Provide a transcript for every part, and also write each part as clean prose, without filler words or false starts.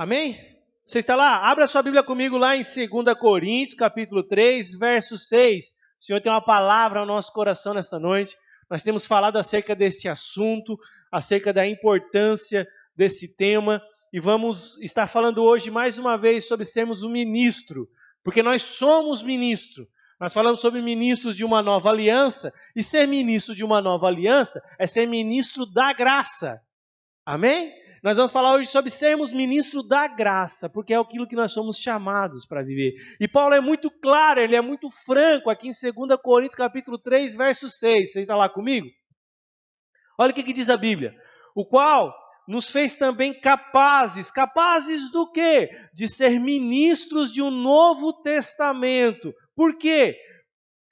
Amém? Você está lá? Abra sua Bíblia comigo lá em 2 Coríntios, capítulo 3, verso 6. O Senhor tem uma palavra ao nosso coração nesta noite. Nós temos falado acerca deste assunto, acerca da importância desse tema. E vamos estar falando hoje mais uma vez sobre sermos um ministro. Porque nós somos ministro. Nós falamos sobre ministros de uma nova aliança. E ser ministro de uma nova aliança é ser ministro da graça. Amém? Nós vamos falar hoje sobre sermos ministros da graça, porque é aquilo que nós somos chamados para viver. E Paulo é muito claro, ele é muito franco aqui em 2 Coríntios capítulo 3, verso 6. Você está lá comigo? Olha o que diz a Bíblia. O qual nos fez também capazes. Capazes do quê? De ser ministros de um novo testamento. Por quê?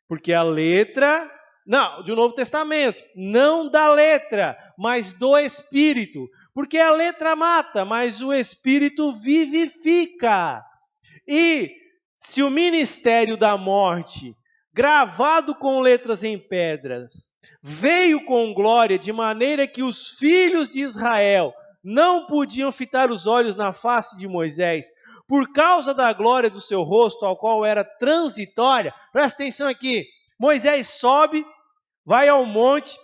Porque a letra... Não, de um novo testamento. Não da letra, mas do Espírito. Porque a letra mata, mas o Espírito vivifica. E se o ministério da morte, gravado com letras em pedras, veio com glória, de maneira que os filhos de Israel não podiam fitar os olhos na face de Moisés, por causa da glória do seu rosto, ao qual era transitória. Presta atenção aqui. Moisés sobe, vai ao monte,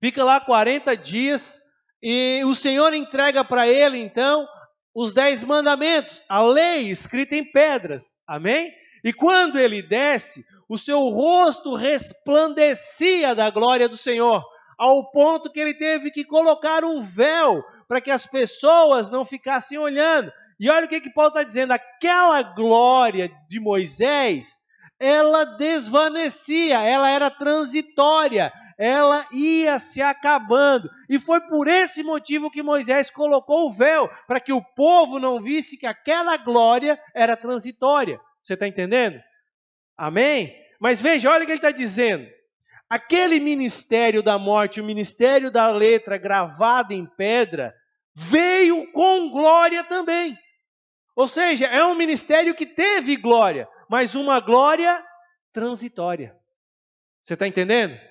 fica lá 40 dias... E o Senhor entrega para ele, então, os 10 mandamentos, a lei escrita em pedras. Amém? E quando ele desce, o seu rosto resplandecia da glória do Senhor, ao ponto que ele teve que colocar um véu para que as pessoas não ficassem olhando. E olha o que Paulo está dizendo, aquela glória de Moisés, ela desvanecia, ela era transitória. Ela ia se acabando. E foi por esse motivo que Moisés colocou o véu, para que o povo não visse que aquela glória era transitória. Você está entendendo? Amém? Mas veja, olha o que ele está dizendo. Aquele ministério da morte, o ministério da letra gravada em pedra, veio com glória também. Ou seja, é um ministério que teve glória, mas uma glória transitória. Você está entendendo?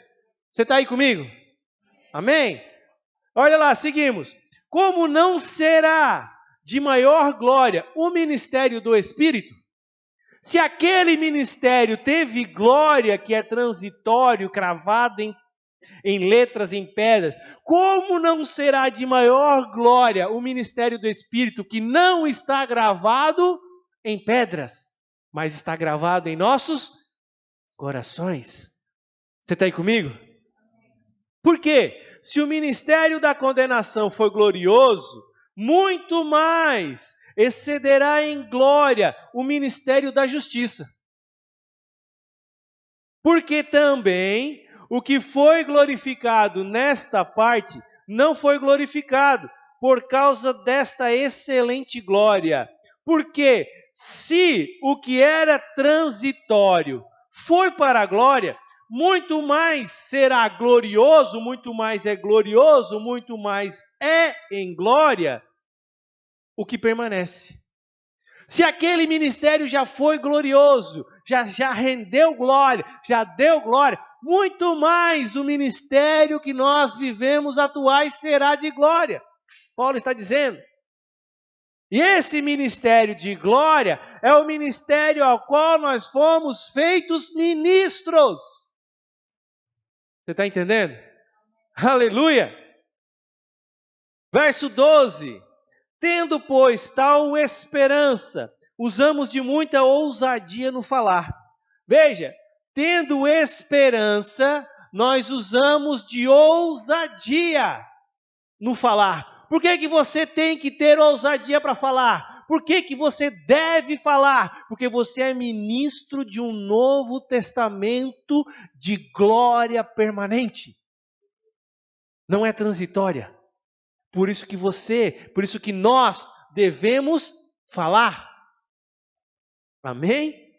Você está aí comigo? Amém? Olha lá, seguimos. Como não será de maior glória o ministério do Espírito? Se aquele ministério teve glória que é transitório, cravado em letras, em pedras, como não será de maior glória o ministério do Espírito que não está gravado em pedras, mas está gravado em nossos corações? Você está aí comigo? Por quê? Se o ministério da condenação foi glorioso, muito mais excederá em glória o ministério da justiça. Porque também o que foi glorificado nesta parte não foi glorificado por causa desta excelente glória. Porque se o que era transitório foi para a glória, muito mais será glorioso, muito mais é glorioso, muito mais é em glória o que permanece. Se aquele ministério já foi glorioso, já rendeu glória, já deu glória, muito mais o ministério que nós vivemos atuais será de glória. Paulo está dizendo. E esse ministério de glória é o ministério ao qual nós fomos feitos ministros. Você está entendendo? Aleluia! Verso 12. Tendo, pois, tal esperança, usamos de muita ousadia no falar. Veja, tendo esperança, nós usamos de ousadia no falar. Por que você tem que ter ousadia para falar? Por que você deve falar? Porque você é ministro de um novo testamento de glória permanente. Não é transitória. Por isso que nós devemos falar. Amém?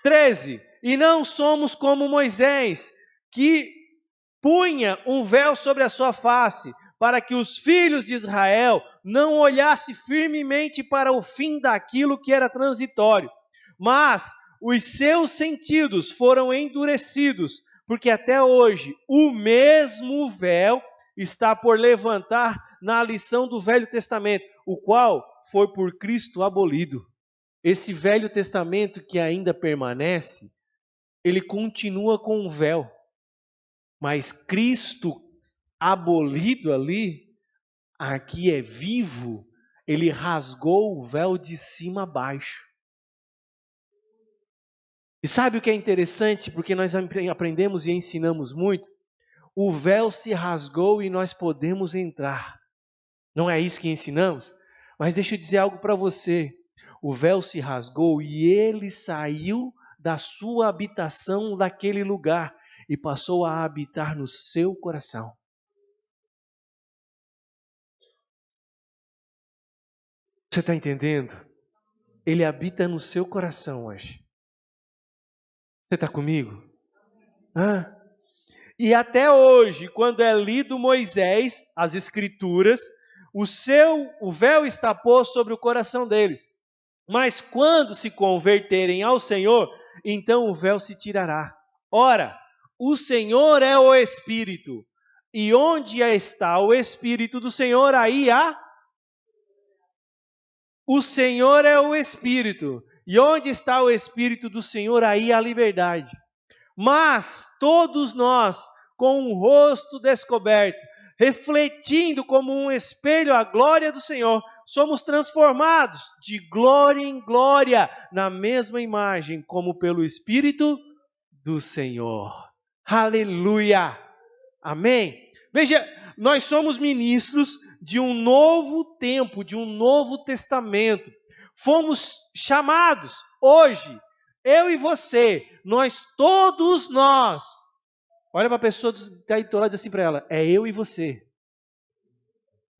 13. E não somos como Moisés, que punha um véu sobre a sua face, para que os filhos de Israel não olhassem firmemente para o fim daquilo que era transitório. Mas os seus sentidos foram endurecidos, porque até hoje o mesmo véu está por levantar na lição do Velho Testamento, o qual foi por Cristo abolido. Esse Velho Testamento que ainda permanece, ele continua com um véu. Mas Cristo abolido ali, aqui é vivo, ele rasgou o véu de cima a baixo. E sabe o que é interessante? Porque nós aprendemos e ensinamos muito. O véu se rasgou e nós podemos entrar. Não é isso que ensinamos? Mas deixa eu dizer algo para você. O véu se rasgou e ele saiu da sua habitação daquele lugar e passou a habitar no seu coração. Você está entendendo? Ele habita no seu coração hoje. Você está comigo? E até hoje, quando é lido Moisés, as Escrituras, o véu está posto sobre o coração deles. Mas quando se converterem ao Senhor, então o véu se tirará. Ora, o Senhor é o Espírito, e onde está o Espírito do Senhor, aí há... O Senhor é o Espírito, e onde está o Espírito do Senhor, aí há liberdade. Mas todos nós, com o rosto descoberto, refletindo como um espelho a glória do Senhor, somos transformados de glória em glória, na mesma imagem, como pelo Espírito do Senhor. Aleluia! Amém? Veja, nós somos ministros de um novo tempo, de um novo testamento. Fomos chamados hoje, eu e você, todos nós. Olha para a pessoa que está aí do lado e diz assim para ela, é eu e você.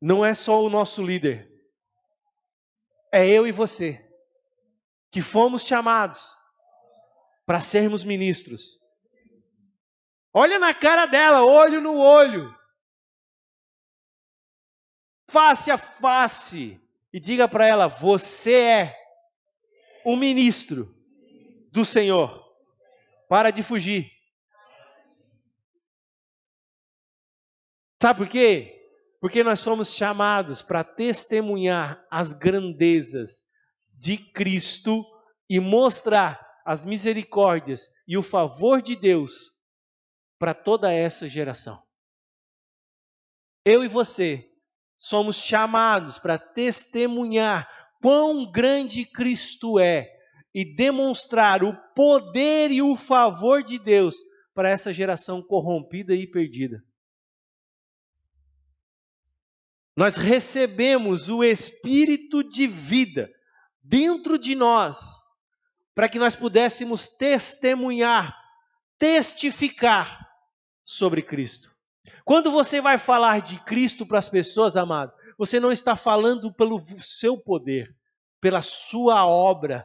Não é só o nosso líder. É eu e você. Que fomos chamados para sermos ministros. Olha na cara dela, olho no olho. Face a face. E diga para ela, você é um ministro do Senhor. Para de fugir. Sabe por quê? Porque nós fomos chamados para testemunhar as grandezas de Cristo e mostrar as misericórdias e o favor de Deus para toda essa geração. Eu e você somos chamados para testemunhar quão grande Cristo é e demonstrar o poder e o favor de Deus para essa geração corrompida e perdida. Nós recebemos o Espírito de vida dentro de nós, para que nós pudéssemos testemunhar, testificar sobre Cristo. Quando você vai falar de Cristo para as pessoas, amado, você não está falando pelo seu poder, pela sua obra,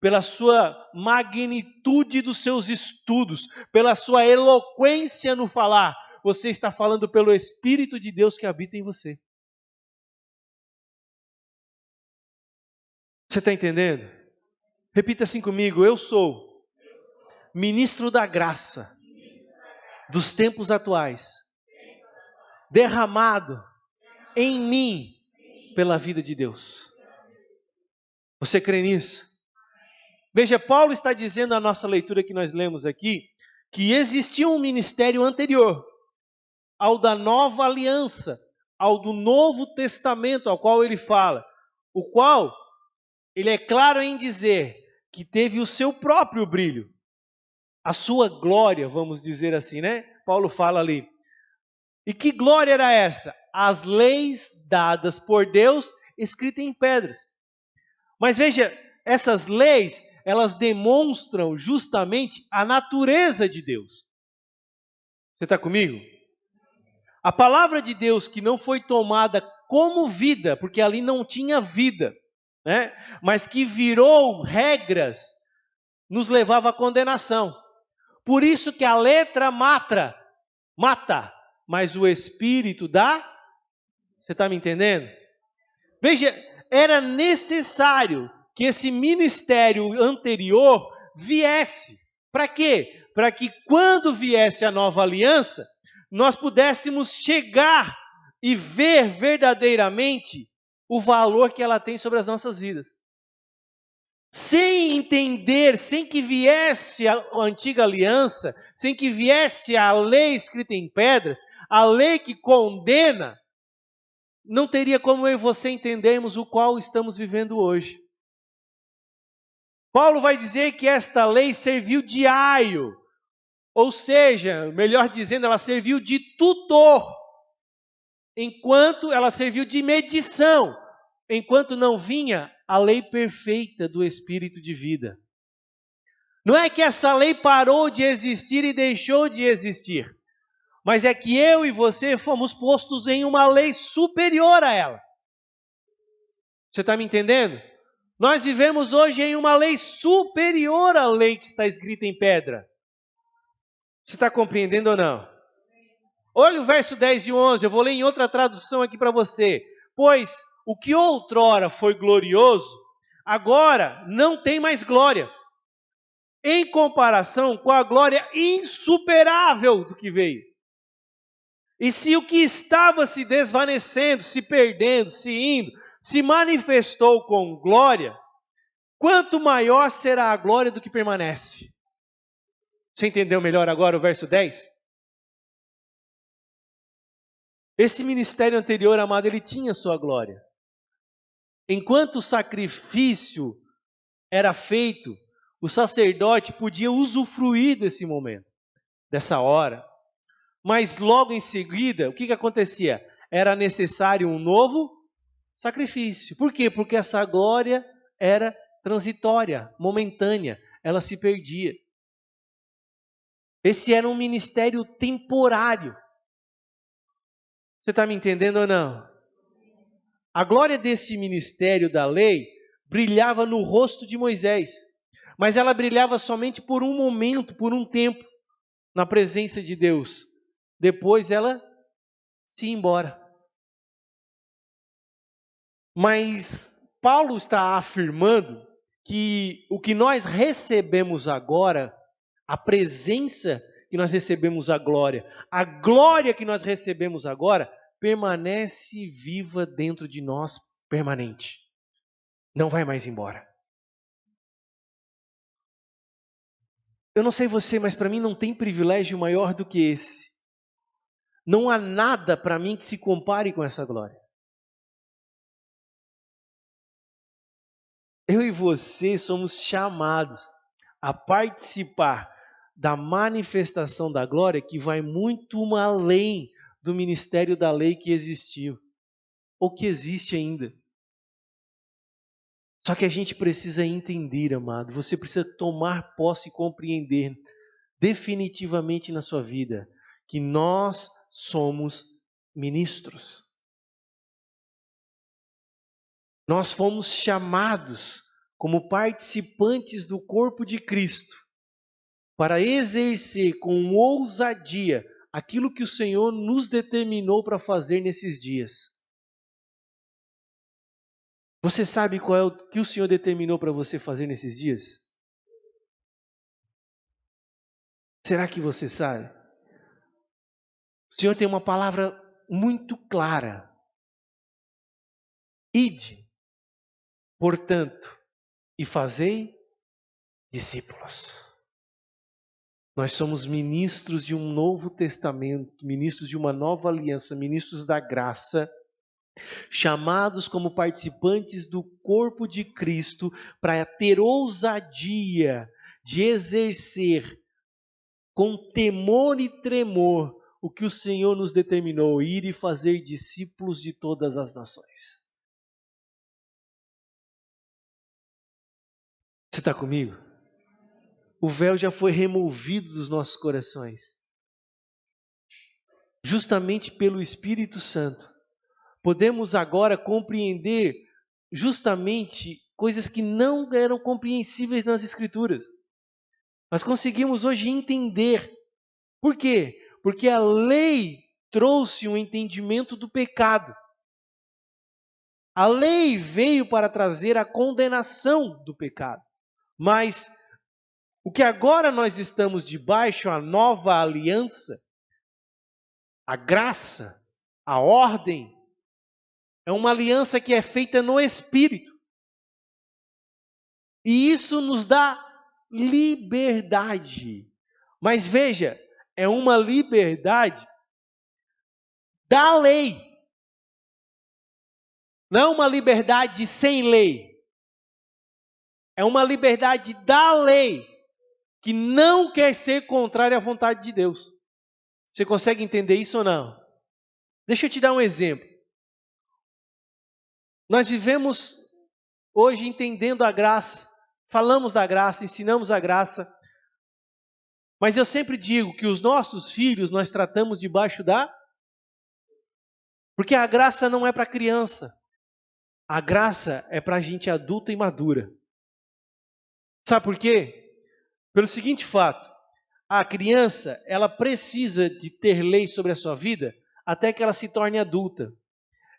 pela sua magnitude dos seus estudos, pela sua eloquência no falar. Você está falando pelo Espírito de Deus que habita em você. Você está entendendo? Repita assim comigo, eu sou ministro da graça dos tempos atuais, derramado em mim pela vida de Deus. Você crê nisso? Veja, Paulo está dizendo na nossa leitura que nós lemos aqui, que existia um ministério anterior ao da nova aliança, ao do Novo Testamento, ao qual ele fala, o qual ele é claro em dizer que teve o seu próprio brilho, a sua glória, vamos dizer assim, né? Paulo fala ali. E que glória era essa? As leis dadas por Deus, escritas em pedras. Mas veja, essas leis, elas demonstram justamente a natureza de Deus. Você está comigo? A palavra de Deus que não foi tomada como vida, porque ali não tinha vida, né? Mas que virou regras, nos levava à condenação. Por isso que a letra mata, mas o Espírito dá. Você está me entendendo? Veja, era necessário que esse ministério anterior viesse. Para quê? Para que quando viesse a nova aliança, nós pudéssemos chegar e ver verdadeiramente o valor que ela tem sobre as nossas vidas. Sem entender, sem que viesse a antiga aliança, sem que viesse a lei escrita em pedras, a lei que condena, não teria como eu e você entendermos o qual estamos vivendo hoje. Paulo vai dizer que esta lei serviu de aio, ou seja, melhor dizendo, ela serviu de tutor, enquanto ela serviu de medição, enquanto não vinha a lei perfeita do Espírito de vida. Não é que essa lei parou de existir e deixou de existir, mas é que eu e você fomos postos em uma lei superior a ela. Você está me entendendo? Nós vivemos hoje em uma lei superior à lei que está escrita em pedra. Você está compreendendo ou não? Olha o verso 10 e 11, eu vou ler em outra tradução aqui para você. Pois o que outrora foi glorioso, agora não tem mais glória, em comparação com a glória insuperável do que veio. E se o que estava se desvanecendo, se perdendo, se indo, se manifestou com glória, quanto maior será a glória do que permanece. Você entendeu melhor agora o verso 10? Esse ministério anterior, amado, ele tinha sua glória. Enquanto o sacrifício era feito, o sacerdote podia usufruir desse momento, dessa hora. Mas logo em seguida, o que acontecia? Era necessário um novo sacrifício. Por quê? Porque essa glória era transitória, momentânea, ela se perdia. Esse era um ministério temporário. Você está me entendendo ou não? A glória desse ministério da lei brilhava no rosto de Moisés, mas ela brilhava somente por um momento, por um tempo, na presença de Deus. Depois ela se ia embora. Mas Paulo está afirmando que o que nós recebemos agora, a presença que nós recebemos a glória que nós recebemos agora, permanece viva dentro de nós, permanente. Não vai mais embora. Eu não sei você, mas para mim não tem privilégio maior do que esse. Não há nada para mim que se compare com essa glória. Eu e você somos chamados a participar da manifestação da glória que vai muito além do ministério da lei que existiu, ou que existe ainda. Só que a gente precisa entender, amado, você precisa tomar posse e compreender definitivamente na sua vida que nós somos ministros. Nós fomos chamados como participantes do corpo de Cristo para exercer com ousadia aquilo que o Senhor nos determinou para fazer nesses dias. Você sabe qual é o que o Senhor determinou para você fazer nesses dias? Será que você sabe? O Senhor tem uma palavra muito clara. Ide, portanto, e fazei discípulos. Nós somos ministros de um novo testamento, ministros de uma nova aliança, ministros da graça, chamados como participantes do corpo de Cristo para ter ousadia de exercer com temor e tremor o que o Senhor nos determinou, ir e fazer discípulos de todas as nações. Você está comigo? O véu já foi removido dos nossos corações. Justamente pelo Espírito Santo. Podemos agora compreender justamente coisas que não eram compreensíveis nas Escrituras. Nós conseguimos hoje entender. Por quê? Porque a lei trouxe um entendimento do pecado. A lei veio para trazer a condenação do pecado. Mas o que agora nós estamos debaixo, a nova aliança, a graça, a ordem, é uma aliança que é feita no Espírito. E isso nos dá liberdade. Mas veja, é uma liberdade da lei. Não é uma liberdade sem lei. É uma liberdade da lei, que não quer ser contrária à vontade de Deus. Você consegue entender isso ou não? Deixa eu te dar um exemplo. Nós vivemos hoje entendendo a graça, falamos da graça, ensinamos a graça, mas eu sempre digo que os nossos filhos nós tratamos debaixo da... Porque a graça não é para criança. A graça é para gente adulta e madura. Sabe por quê? Pelo seguinte fato. A criança, ela precisa de ter lei sobre a sua vida até que ela se torne adulta.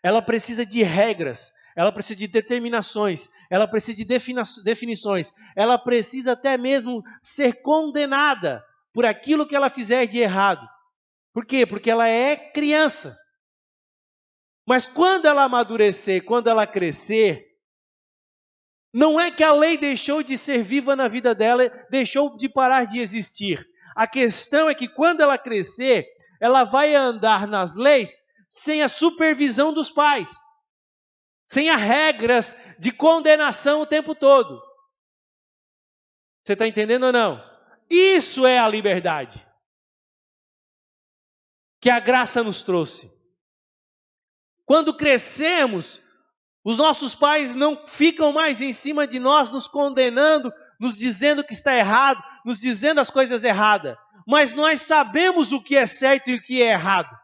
Ela precisa de regras, ela precisa de determinações, ela precisa de definições, ela precisa até mesmo ser condenada por aquilo que ela fizer de errado. Por quê? Porque ela é criança. Mas quando ela amadurecer, quando ela crescer, não é que a lei deixou de ser viva na vida dela, deixou de parar de existir. A questão é que quando ela crescer, ela vai andar nas leis sem a supervisão dos pais, sem as regras de condenação o tempo todo. Você está entendendo ou não? Isso é a liberdade que a graça nos trouxe. Quando crescemos, os nossos pais não ficam mais em cima de nós, nos condenando, nos dizendo que está errado, nos dizendo as coisas erradas. Mas nós sabemos o que é certo e o que é errado.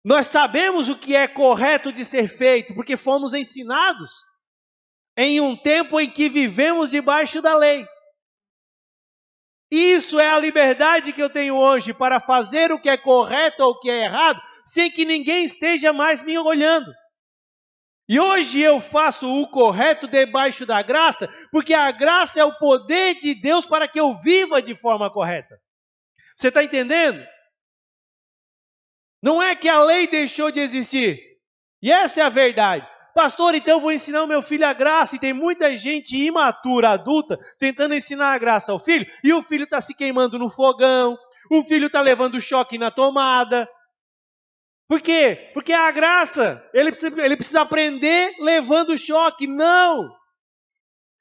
Nós sabemos o que é correto de ser feito, porque fomos ensinados em um tempo em que vivemos debaixo da lei. Isso é a liberdade que eu tenho hoje para fazer o que é correto ou o que é errado, sem que ninguém esteja mais me olhando. E hoje eu faço o correto debaixo da graça, porque a graça é o poder de Deus para que eu viva de forma correta. Você está entendendo? Não é que a lei deixou de existir. E essa é a verdade. Pastor, então eu vou ensinar o meu filho a graça. E tem muita gente imatura, adulta, tentando ensinar a graça ao filho. E o filho está se queimando no fogão. O filho está levando choque na tomada. Por quê? Porque a graça, ele precisa aprender levando choque. Não!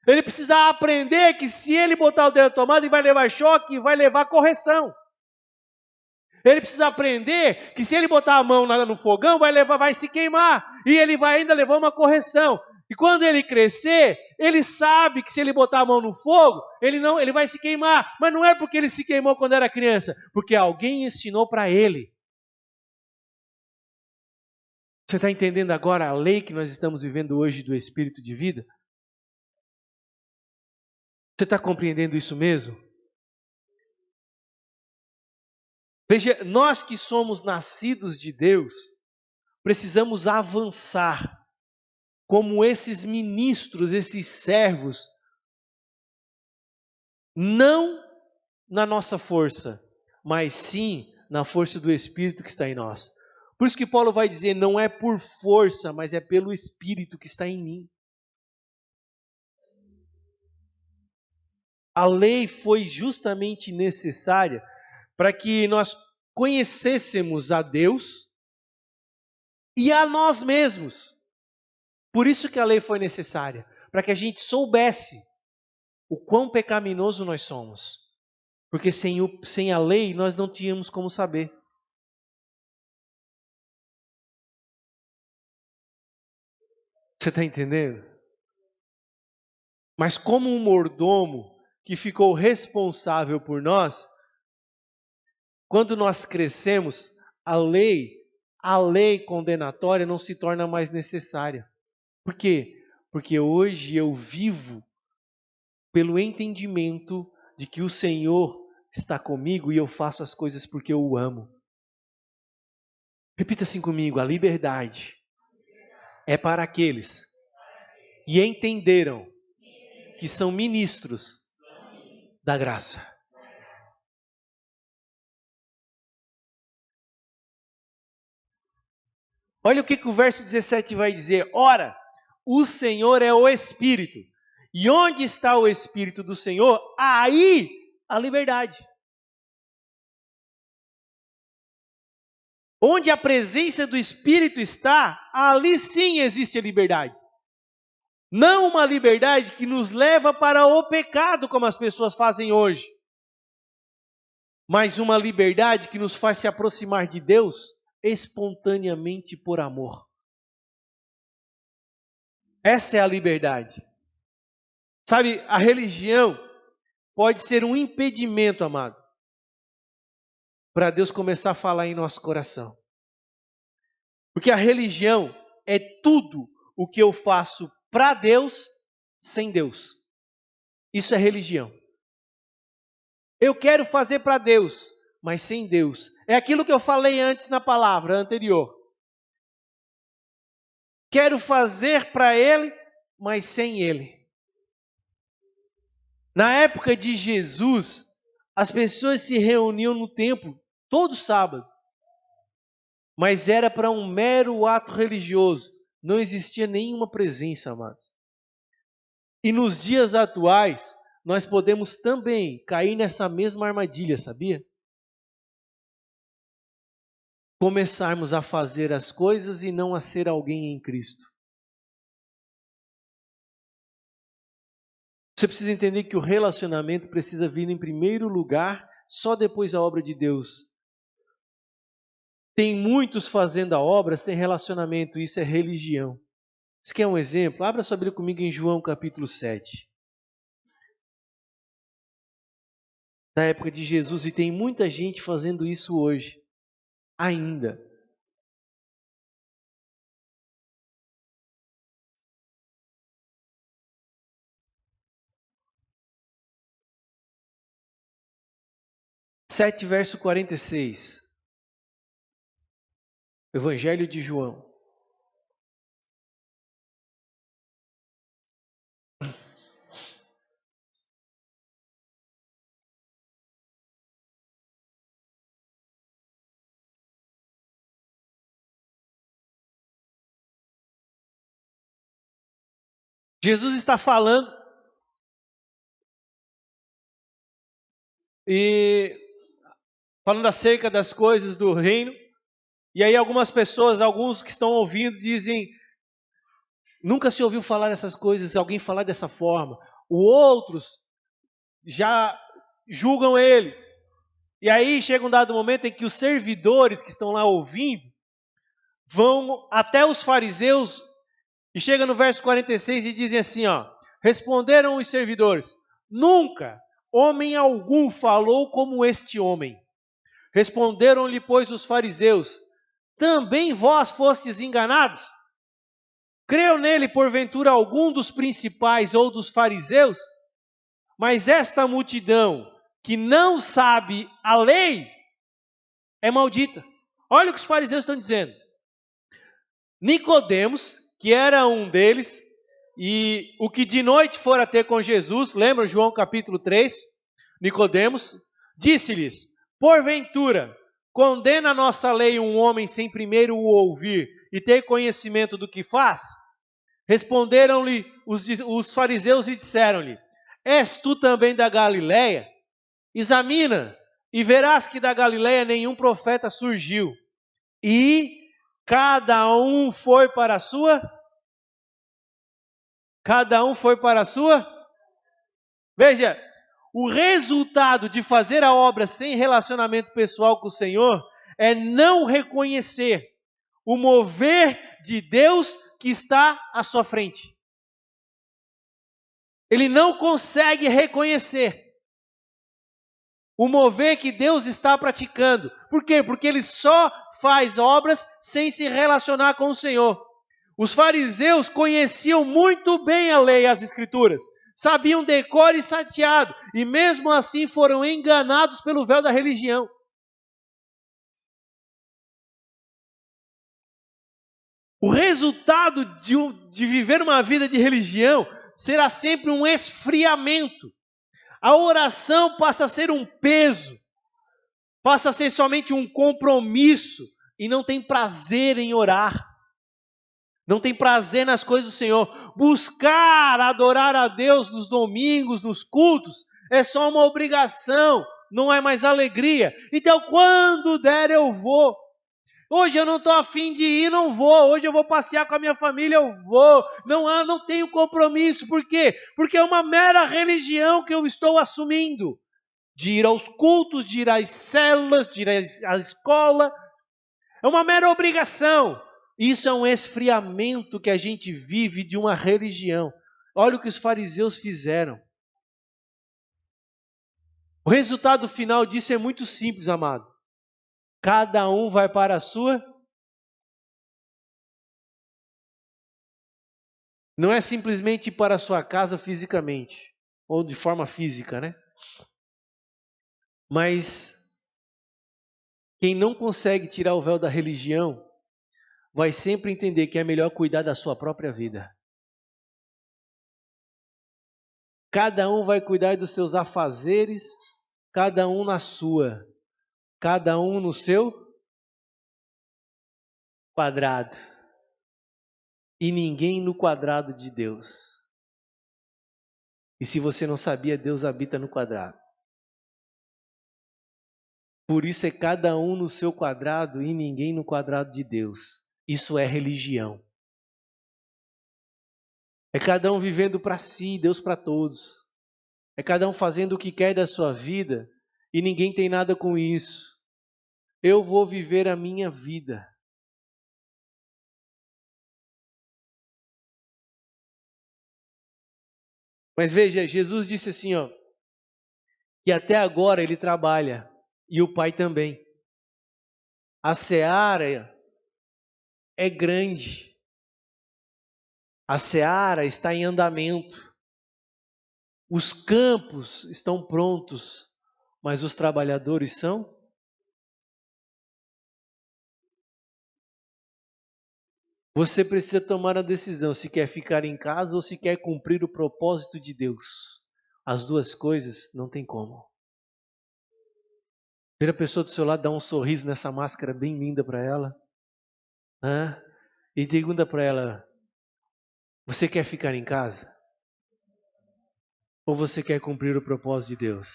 Ele precisa aprender que se ele botar o dedo na tomada, ele vai levar choque e vai levar correção. Ele precisa aprender que se ele botar a mão no fogão, vai se queimar. E ele vai ainda levar uma correção. E quando ele crescer, ele sabe que se ele botar a mão no fogo, ele vai se queimar. Mas não é porque ele se queimou quando era criança, porque alguém ensinou para ele. Você está entendendo agora a lei que nós estamos vivendo hoje do Espírito de vida? Você está compreendendo isso mesmo? Veja, nós que somos nascidos de Deus, precisamos avançar como esses ministros, esses servos, não na nossa força, mas sim na força do Espírito que está em nós. Por isso que Paulo vai dizer, não é por força, mas é pelo Espírito que está em mim. A lei foi justamente necessária para que nós conhecêssemos a Deus e a nós mesmos. Por isso que a lei foi necessária, para que a gente soubesse o quão pecaminoso nós somos. Porque sem a lei nós não tínhamos como saber. Você está entendendo? Mas como um mordomo que ficou responsável por nós, quando nós crescemos, a lei condenatória não se torna mais necessária. Por quê? Porque hoje eu vivo pelo entendimento de que o Senhor está comigo e eu faço as coisas porque eu o amo. Repita assim comigo: a liberdade é para aqueles que entenderam que são ministros da graça. Olha o que o verso 17 vai dizer. Ora, o Senhor é o Espírito. E onde está o Espírito do Senhor, aí a liberdade. Onde a presença do Espírito está, ali sim existe a liberdade. Não uma liberdade que nos leva para o pecado, como as pessoas fazem hoje. Mas uma liberdade que nos faz se aproximar de Deus espontaneamente por amor. Essa é a liberdade. Sabe, a religião pode ser um impedimento, amado, para Deus começar a falar em nosso coração. Porque a religião é tudo o que eu faço para Deus, sem Deus. Isso é religião. Eu quero fazer para Deus, mas sem Deus. É aquilo que eu falei antes na palavra anterior. Quero fazer para Ele, mas sem Ele. Na época de Jesus, as pessoas se reuniam no templo todo sábado. Mas era para um mero ato religioso. Não existia nenhuma presença, amados. E nos dias atuais, nós podemos também cair nessa mesma armadilha, sabia? Começarmos a fazer as coisas e não a ser alguém em Cristo. Você precisa entender que o relacionamento precisa vir em primeiro lugar, só depois a obra de Deus. Tem muitos fazendo a obra sem relacionamento, isso é religião. Você quer um exemplo? Abra sua Bíblia comigo em João capítulo 7. Na época de Jesus, e tem muita gente fazendo isso hoje, ainda. Verso 46. Evangelho de João. Jesus está falando e falando acerca das coisas do reino. E aí algumas pessoas, alguns que estão ouvindo, dizem: nunca se ouviu falar dessas coisas, alguém falar dessa forma. Outros já julgam ele. E aí chega um dado momento em que os servidores que estão lá ouvindo vão até os fariseus e chega no verso 46 e dizem assim, responderam os servidores: nunca homem algum falou como este homem. Responderam-lhe, pois, os fariseus: também vós fostes enganados? Creu nele, porventura, algum dos principais ou dos fariseus? Mas esta multidão, que não sabe a lei, é maldita. Olha o que os fariseus estão dizendo. Nicodemos, que era um deles, e o que de noite fora ter com Jesus, lembra João capítulo 3? Nicodemos, disse-lhes: porventura, condena a nossa lei um homem sem primeiro o ouvir e ter conhecimento do que faz? Responderam-lhe os fariseus e disseram-lhe: és tu também da Galileia? Examina e verás que da Galileia nenhum profeta surgiu. E cada um foi para a sua? Veja, o resultado de fazer a obra sem relacionamento pessoal com o Senhor é não reconhecer o mover de Deus que está à sua frente. Ele não consegue reconhecer o mover que Deus está praticando. Por quê? Porque ele só faz obras sem se relacionar com o Senhor. Os fariseus conheciam muito bem a lei e as escrituras. Sabiam decor e salteado. E mesmo assim foram enganados pelo véu da religião. O resultado de viver uma vida de religião será sempre um esfriamento. A oração passa a ser um peso, passa a ser somente um compromisso e não tem prazer em orar. não tem prazer nas coisas do Senhor. Buscar adorar a Deus nos domingos, nos cultos, é só uma obrigação, não é mais alegria. Então, quando der, eu vou. Hoje eu não estou afim de ir, não vou. Hoje eu vou passear com a minha família, eu vou. Não tenho compromisso. Por quê? Porque é uma mera religião que eu estou assumindo. De ir aos cultos, de ir às células, de ir à escola. É uma mera obrigação. Isso é um esfriamento que a gente vive de uma religião. Olha o que os fariseus fizeram. O resultado final disso é muito simples, amado. Cada um vai para a sua. Não é simplesmente ir para a sua casa fisicamente, ou de forma física, né? Mas quem não consegue tirar o véu da religião, vai sempre entender que é melhor cuidar da sua própria vida. Cada um vai cuidar dos seus afazeres, cada um na sua, cada um no seu quadrado. E ninguém no quadrado de Deus. E se você não sabia, Deus habita no quadrado. Por isso é cada um no seu quadrado e ninguém no quadrado de Deus. Isso é religião. É cada um vivendo para si, Deus para todos. É cada um fazendo o que quer da sua vida e ninguém tem nada com isso. Eu vou viver a minha vida. Mas veja, Jesus disse assim, ó, que até agora ele trabalha e o Pai também. A seara é grande. A seara está em andamento. Os campos estão prontos, mas os trabalhadores são? Você precisa tomar a decisão se quer ficar em casa ou se quer cumprir o propósito de Deus. As duas coisas não tem como. Vira a pessoa do seu lado, dá um sorriso nessa máscara bem linda para ela. E pergunta para ela, você quer ficar em casa? Ou você quer cumprir o propósito de Deus?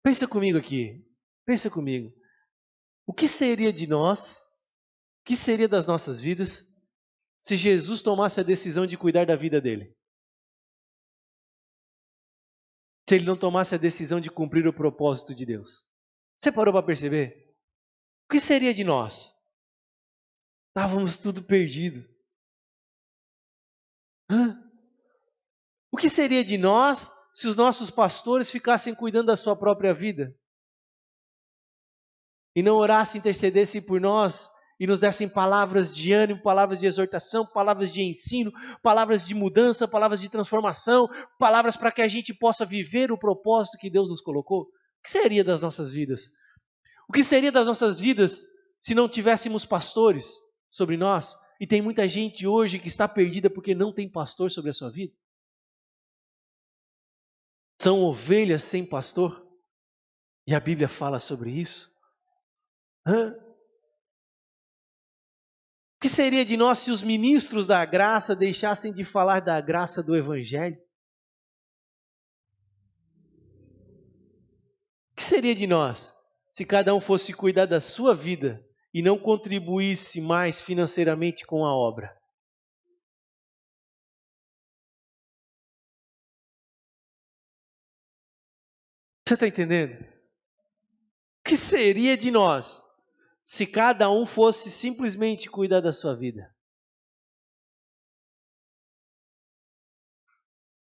Pensa comigo aqui. Pensa comigo. O que seria de nós? O que seria das nossas vidas se Jesus tomasse a decisão de cuidar da vida dele? Se ele não tomasse a decisão de cumprir o propósito de Deus? Você parou para perceber? O que seria de nós? Estávamos tudo perdido. O que seria de nós se os nossos pastores ficassem cuidando da sua própria vida? E não orassem, intercedessem por nós e nos dessem palavras de ânimo, palavras de exortação, palavras de ensino, palavras de mudança, palavras de transformação, palavras para que a gente possa viver o propósito que Deus nos colocou? O que seria das nossas vidas? O que seria das nossas vidas se não tivéssemos pastores sobre nós? E tem muita gente hoje que está perdida porque não tem pastor sobre a sua vida. São ovelhas sem pastor. E a Bíblia fala sobre isso. O que seria de nós se os ministros da graça deixassem de falar da graça do Evangelho? O que seria de nós se cada um fosse cuidar da sua vida e não contribuísse mais financeiramente com a obra? Você está entendendo? O que seria de nós se cada um fosse simplesmente cuidar da sua vida?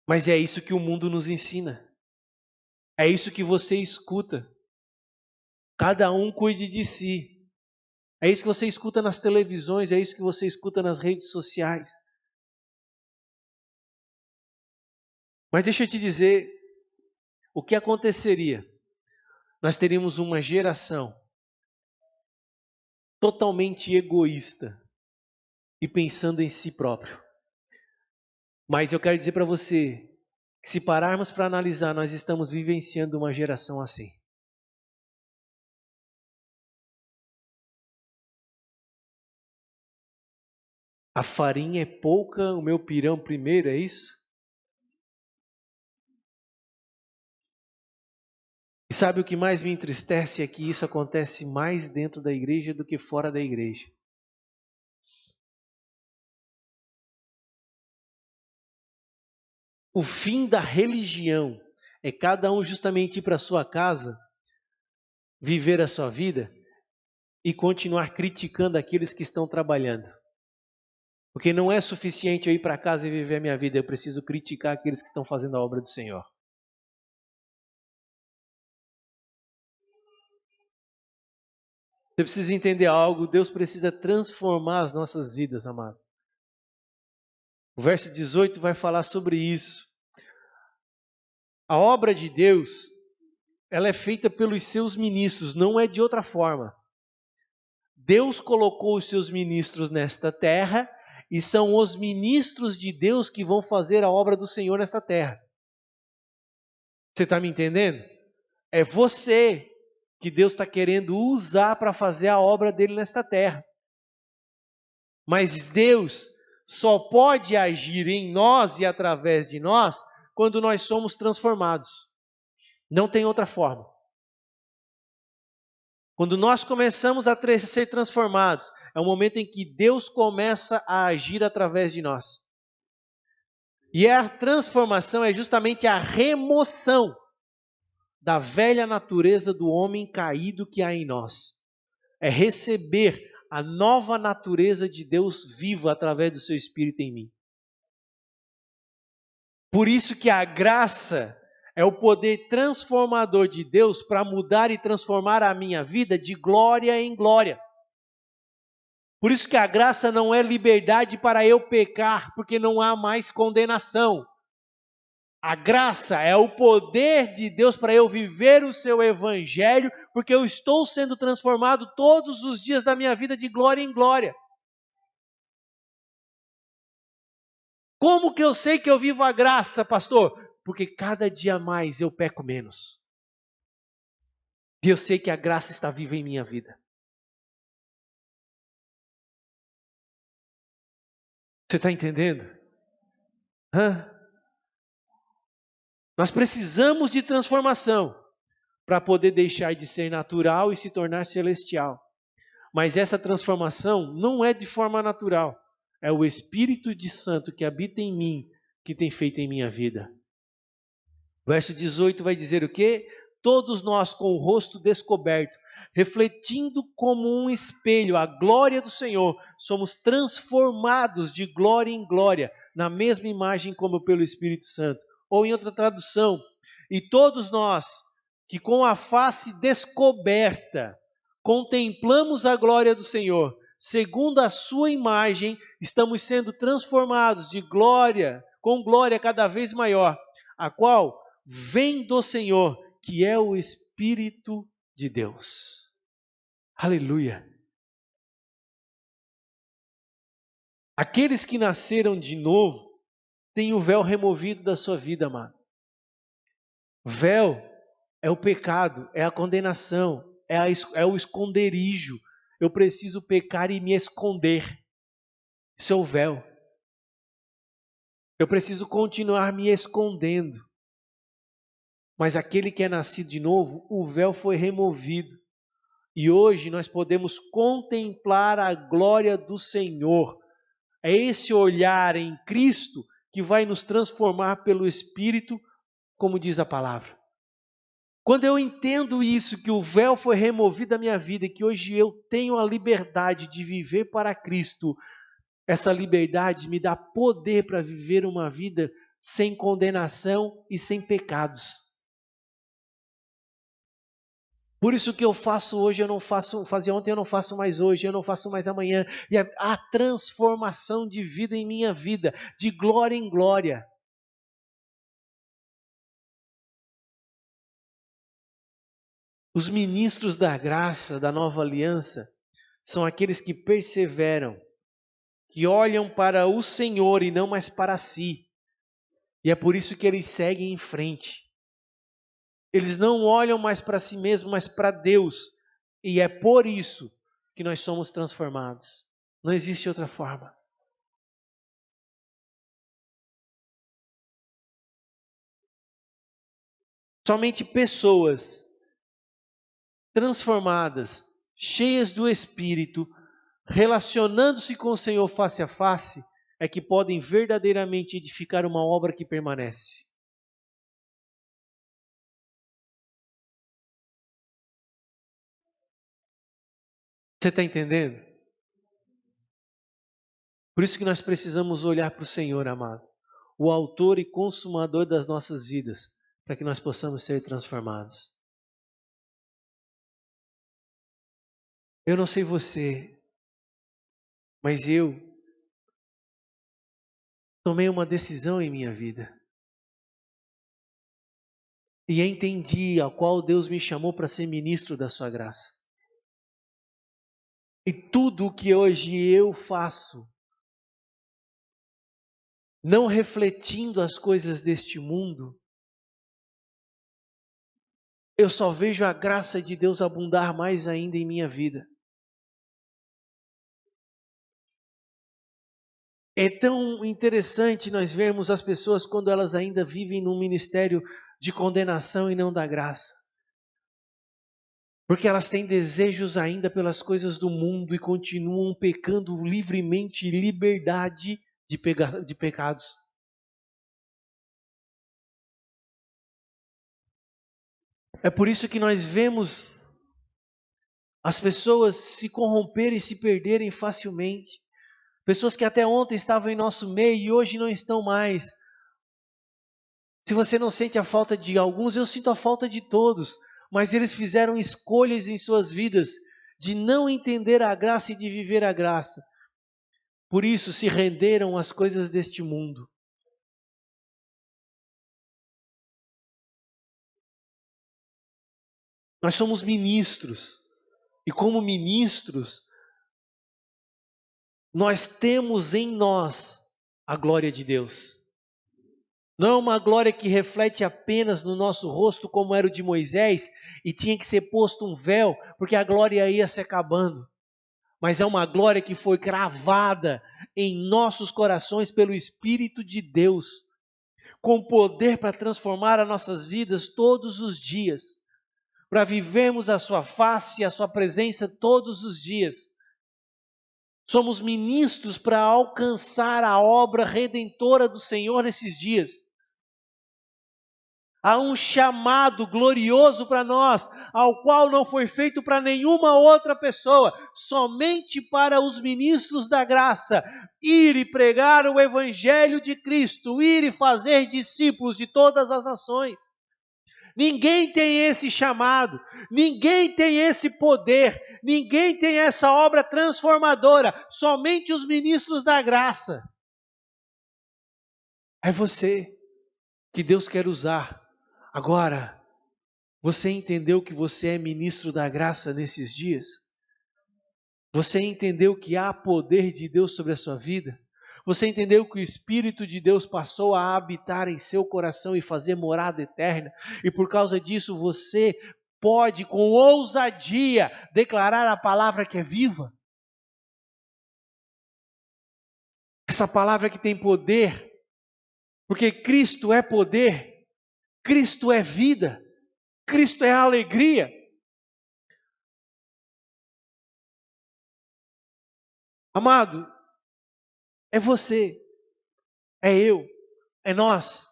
Mas é isso que o mundo nos ensina. É isso que você escuta. Cada um cuide de si. É isso que você escuta nas televisões, é isso que você escuta nas redes sociais. Mas deixa eu te dizer o que aconteceria. Nós teríamos uma geração totalmente egoísta e pensando em si próprio. Mas eu quero dizer para você que se pararmos para analisar, nós estamos vivenciando uma geração assim. A farinha é pouca, o meu pirão primeiro, é isso? E sabe o que mais me entristece é que isso acontece mais dentro da igreja do que fora da igreja. O fim da religião é cada um justamente ir para a sua casa, viver a sua vida e continuar criticando aqueles que estão trabalhando. Porque não é suficiente eu ir para casa e viver a minha vida, eu preciso criticar aqueles que estão fazendo a obra do Senhor. Você precisa entender algo, Deus precisa transformar as nossas vidas, amado. O verso 18 vai falar sobre isso. A obra de Deus, ela é feita pelos seus ministros, não é de outra forma. Deus colocou os seus ministros nesta terra e são os ministros de Deus que vão fazer a obra do Senhor nesta terra. Você está me entendendo? É você que Deus está querendo usar para fazer a obra dele nesta terra. Mas Deus só pode agir em nós e através de nós quando nós somos transformados. Não tem outra forma. Quando nós começamos a ser transformados, é o momento em que Deus começa a agir através de nós. E a transformação é justamente a remoção da velha natureza do homem caído que há em nós. É receber a nova natureza de Deus viva através do seu Espírito em mim. Por isso que a graça é o poder transformador de Deus para mudar e transformar a minha vida de glória em glória. Por isso que a graça não é liberdade para eu pecar, porque não há mais condenação. A graça é o poder de Deus para eu viver o seu evangelho, porque eu estou sendo transformado todos os dias da minha vida de glória em glória. Como que eu sei que eu vivo a graça, pastor? Porque cada dia mais eu peco menos. E eu sei que a graça está viva em minha vida. Você está entendendo? Nós precisamos de transformação para poder deixar de ser natural e se tornar celestial. Mas essa transformação não é de forma natural. É o Espírito de Santo que habita em mim que tem feito em minha vida. Verso 18 vai dizer o quê? Todos nós com o rosto descoberto, refletindo como um espelho a glória do Senhor, somos transformados de glória em glória, na mesma imagem como pelo Espírito Santo. Ou em outra tradução, e todos nós que com a face descoberta contemplamos a glória do Senhor, segundo a sua imagem, estamos sendo transformados de glória, com glória cada vez maior, a qual vem do Senhor, que é o Espírito de Deus. Aleluia! Aqueles que nasceram de novo têm o véu removido da sua vida, amado. Véu é o pecado, é a condenação, é o esconderijo. Eu preciso pecar e me esconder. Isso é o véu. Eu preciso continuar me escondendo. Mas aquele que é nascido de novo, o véu foi removido. E hoje nós podemos contemplar a glória do Senhor. É esse olhar em Cristo que vai nos transformar pelo Espírito, como diz a palavra. Quando eu entendo isso, que o véu foi removido da minha vida e que hoje eu tenho a liberdade de viver para Cristo, essa liberdade me dá poder para viver uma vida sem condenação e sem pecados. Por isso que eu faço hoje, eu não faço, fazia ontem, eu não faço mais hoje, eu não faço mais amanhã. E a transformação de vida em minha vida, de glória em glória. Os ministros da graça, da nova aliança, são aqueles que perseveram, que olham para o Senhor e não mais para si. E é por isso que eles seguem em frente. Eles não olham mais para si mesmos, mas para Deus. E é por isso que nós somos transformados. Não existe outra forma. Somente pessoas transformadas, cheias do Espírito, relacionando-se com o Senhor face a face, é que podem verdadeiramente edificar uma obra que permanece. Você está entendendo? Por isso que nós precisamos olhar para o Senhor, amado, o autor e consumador das nossas vidas, para que nós possamos ser transformados. Eu não sei você, mas eu tomei uma decisão em minha vida. E entendi a qual Deus me chamou para ser ministro da sua graça. E tudo o que hoje eu faço, não refletindo as coisas deste mundo, eu só vejo a graça de Deus abundar mais ainda em minha vida. É tão interessante nós vermos as pessoas quando elas ainda vivem num ministério de condenação e não da graça. Porque elas têm desejos ainda pelas coisas do mundo e continuam pecando livremente, liberdade de pecados. É por isso que nós vemos as pessoas se corromperem e se perderem facilmente. Pessoas que até ontem estavam em nosso meio e hoje não estão mais. Se você não sente a falta de alguns, eu sinto a falta de todos. Mas eles fizeram escolhas em suas vidas de não entender a graça e de viver a graça. Por isso se renderam às coisas deste mundo. Nós somos ministros. E como ministros, nós temos em nós a glória de Deus. Não é uma glória que reflete apenas no nosso rosto, como era o de Moisés, e tinha que ser posto um véu, porque a glória ia se acabando. Mas é uma glória que foi gravada em nossos corações pelo Espírito de Deus, com poder para transformar as nossas vidas todos os dias, para vivermos a sua face e a sua presença todos os dias. Somos ministros para alcançar a obra redentora do Senhor nesses dias. Há um chamado glorioso para nós, ao qual não foi feito para nenhuma outra pessoa, somente para os ministros da graça. Ir e pregar o Evangelho de Cristo, ir e fazer discípulos de todas as nações. Ninguém tem esse chamado, ninguém tem esse poder, ninguém tem essa obra transformadora, somente os ministros da graça. É você que Deus quer usar. Agora, você entendeu que você é ministro da graça nesses dias? Você entendeu que há poder de Deus sobre a sua vida? Você entendeu que o Espírito de Deus passou a habitar em seu coração e fazer morada eterna? E por causa disso você pode com ousadia declarar a palavra que é viva? Essa palavra que tem poder, porque Cristo é poder, Cristo é vida, Cristo é alegria. Amado, é você, é eu, é nós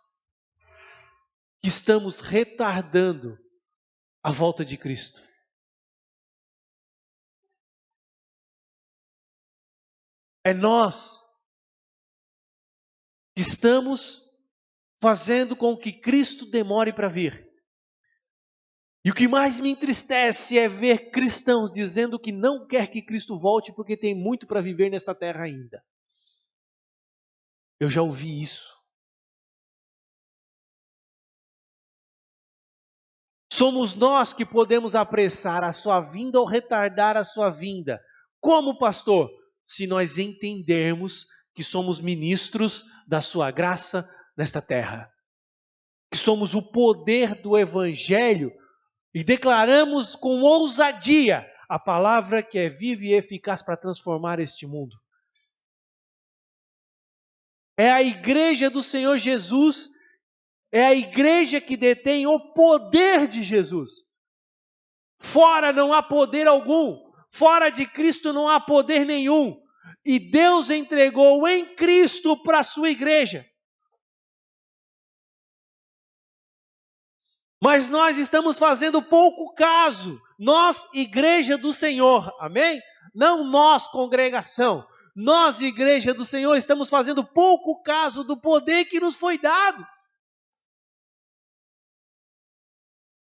que estamos retardando a volta de Cristo. É nós que estamos fazendo com que Cristo demore para vir. E o que mais me entristece é ver cristãos dizendo que não quer que Cristo volte porque tem muito para viver nesta terra ainda. Eu já ouvi isso. Somos nós que podemos apressar a sua vinda ou retardar a sua vinda. Como, pastor? Se nós entendermos que somos ministros da sua graça nesta terra. Que somos o poder do Evangelho e declaramos com ousadia a palavra que é viva e eficaz para transformar este mundo. É a igreja do Senhor Jesus É a igreja que detém o poder de Jesus. Fora não há poder algum. Fora de Cristo não há poder nenhum. E Deus entregou em Cristo para a sua igreja. Mas nós estamos fazendo pouco caso. Nós, igreja do Senhor. Amém? Não nós, congregação. Nós, igreja do Senhor, estamos fazendo pouco caso do poder que nos foi dado.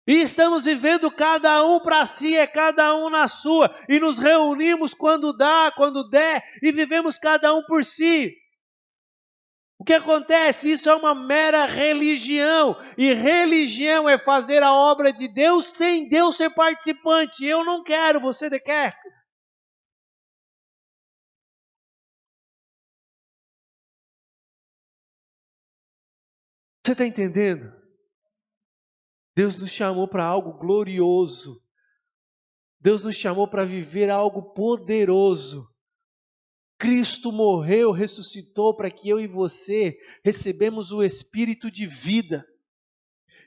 E estamos vivendo cada um para si, é cada um na sua. E nos reunimos quando dá, quando der, e vivemos cada um por si. O que acontece? Isso é uma mera religião. E religião é fazer a obra de Deus sem Deus ser participante. Eu não quero, você quer. Você está entendendo? Deus nos chamou para algo glorioso. Deus nos chamou para viver algo poderoso. Cristo morreu, ressuscitou para que eu e você recebemos o Espírito de vida.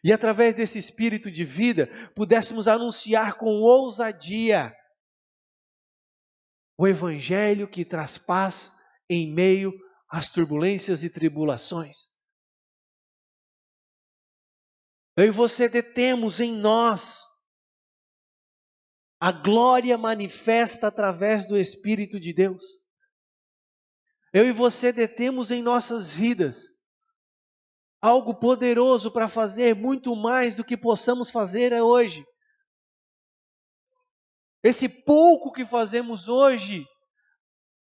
E através desse Espírito de vida, pudéssemos anunciar com ousadia o Evangelho que traz paz em meio às turbulências e tribulações. Eu e você detemos em nós a glória manifesta através do Espírito de Deus. Eu e você detemos em nossas vidas algo poderoso para fazer muito mais do que possamos fazer hoje. Esse pouco que fazemos hoje,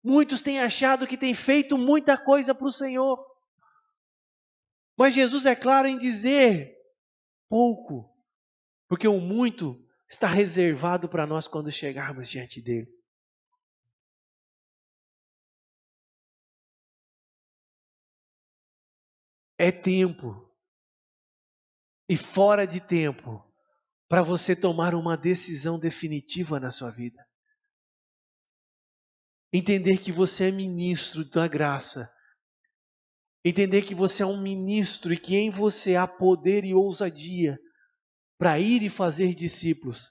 muitos têm achado que têm feito muita coisa para o Senhor. Mas Jesus é claro em dizer pouco, porque o muito está reservado para nós quando chegarmos diante dele. É tempo e fora de tempo para você tomar uma decisão definitiva na sua vida. Entender que você é ministro da graça. Entender que você é um ministro e que em você há poder e ousadia para ir e fazer discípulos.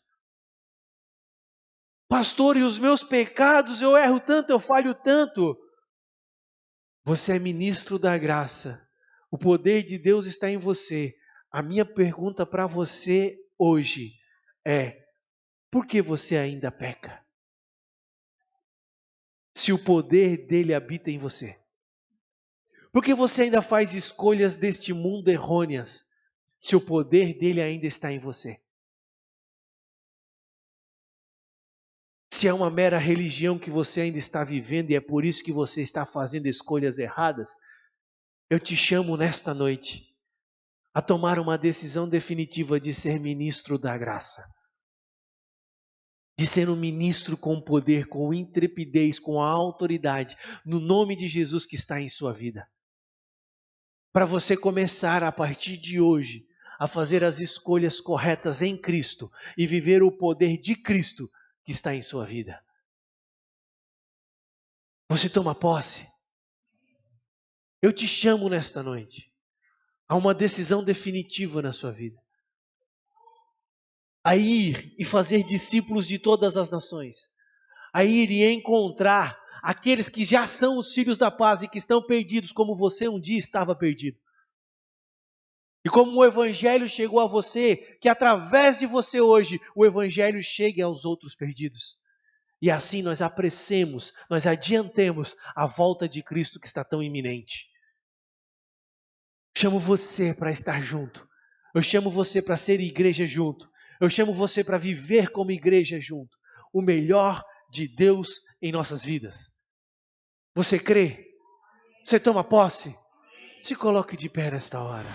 Pastor, e os meus pecados, eu erro tanto, eu falho tanto. Você é ministro da graça. O poder de Deus está em você. A minha pergunta para você hoje é: por que você ainda peca? Se o poder dele habita em você. Por que você ainda faz escolhas deste mundo errôneas? Se o poder dele ainda está em você. Se é uma mera religião que você ainda está vivendo e é por isso que você está fazendo escolhas erradas, eu te chamo nesta noite a tomar uma decisão definitiva de ser ministro da graça. De ser um ministro com poder, com intrepidez, com a autoridade, no nome de Jesus que está em sua vida. Para você começar a partir de hoje a fazer as escolhas corretas em Cristo e viver o poder de Cristo que está em sua vida. Você toma posse? Eu te chamo nesta noite a uma decisão definitiva na sua vida. A ir e fazer discípulos de todas as nações. A ir e encontrar aqueles que já são os filhos da paz e que estão perdidos como você um dia estava perdido. E como o Evangelho chegou a você, que através de você hoje, o Evangelho chegue aos outros perdidos. E assim nós apressemos, nós adiantemos a volta de Cristo que está tão iminente. Chamo você para estar junto. Eu chamo você para ser igreja junto. Eu chamo você para viver como igreja junto. O melhor de Deus em nossas vidas. Você crê? Você toma posse? Se coloque de pé nesta hora.